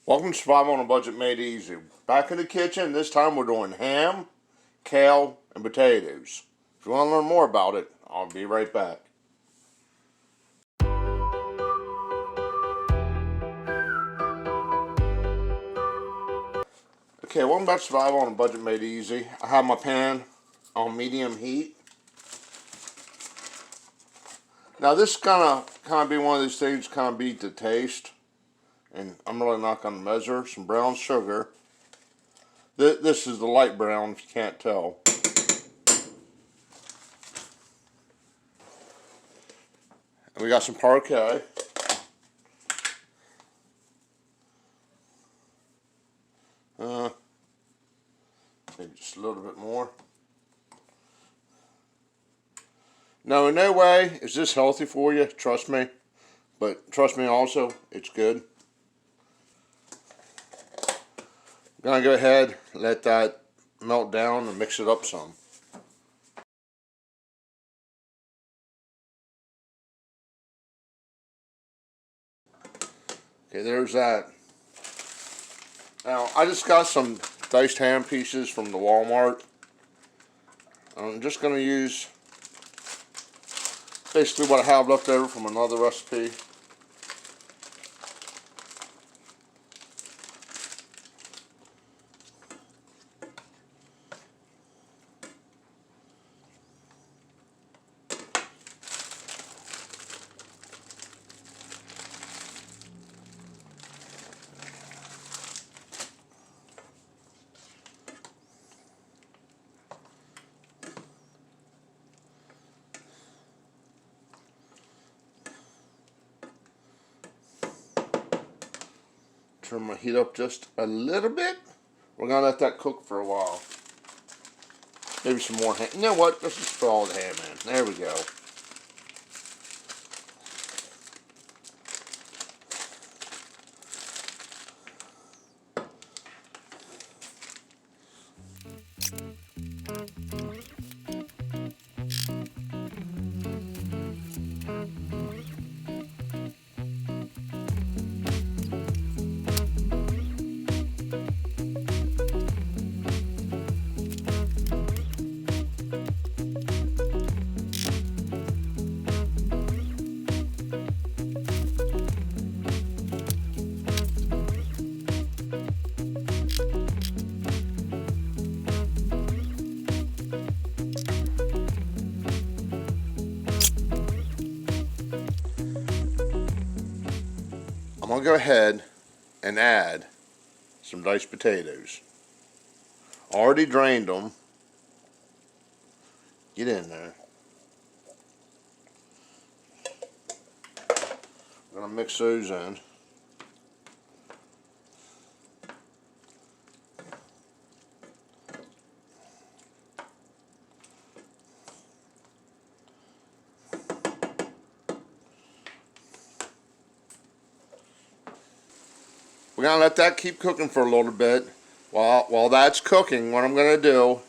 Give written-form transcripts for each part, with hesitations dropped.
Welcome to Survival on a Budget Made Easy. Back in the kitchen, this time we're doing ham, kale, and potatoes. If you want to learn more about it, I'll be right back. Okay, welcome back to Survival on a Budget Made Easy. I have my pan on medium heat. Now this is gonna kind of be one of these things, kind of beat the taste. And I'm really not going to measure. Some brown sugar. This is the light brown, if you can't tell. And we got some parquet. Maybe just a little bit more. Now, in no way is this healthy for you, trust me. But trust me also, it's good. I'm going to go ahead, let that melt down and mix it up some. Okay, there's that. Now, I just got some diced ham pieces from the Walmart. I'm just going to use basically what I have left over from another recipe. Turn my heat up just a little bit. We're going to let that cook for a while. Maybe some more ham. You know what? Let's just throw all the ham in. There we go. I'm going to go ahead and add some diced potatoes. Already drained them. Get in there. I'm going to mix those in. We're going to let that keep cooking for a little bit. While that's cooking, what I'm going to do,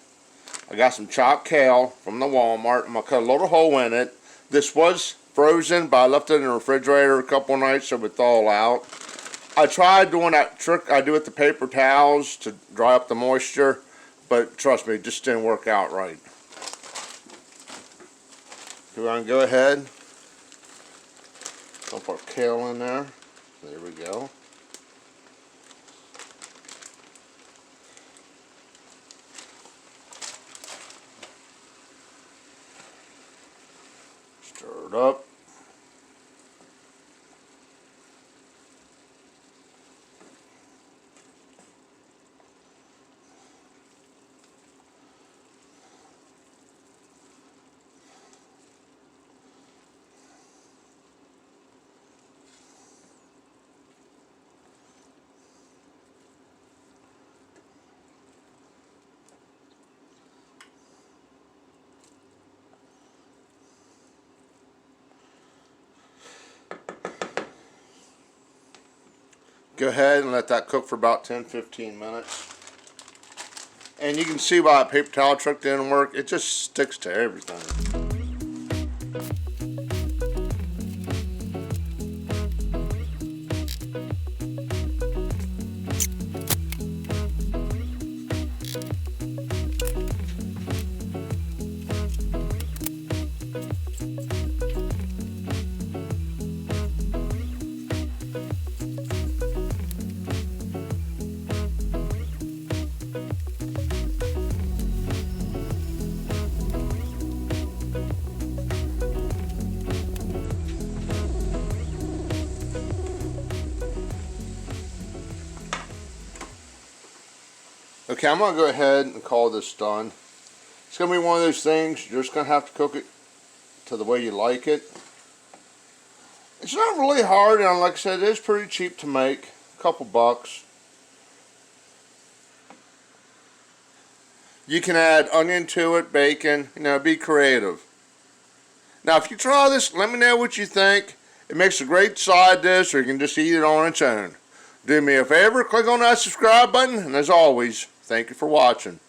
I got some chopped kale from the Walmart. I'm going to cut a little hole in it. This was frozen, but I left it in the refrigerator a couple of nights so it would thaw out. I tried doing that trick I do with the paper towels to dry up the moisture, but trust me, it just didn't work out right. We're going to go ahead, dump our kale in there. There we go. Stir it up. Go ahead and let that cook for about 10-15 minutes. And you can see why a paper towel trick didn't work. It just sticks to everything. Okay, I'm going to go ahead and call this done. It's going to be one of those things, you're just going to have to cook it to the way you like it. It's not really hard, and like I said, it is pretty cheap to make. A couple bucks. You can add onion to it, bacon, be creative. Now, if you try this, let me know what you think. It makes a great side dish, or you can just eat it on its own. Do me a favor, click on that subscribe button, and as always, thank you for watching.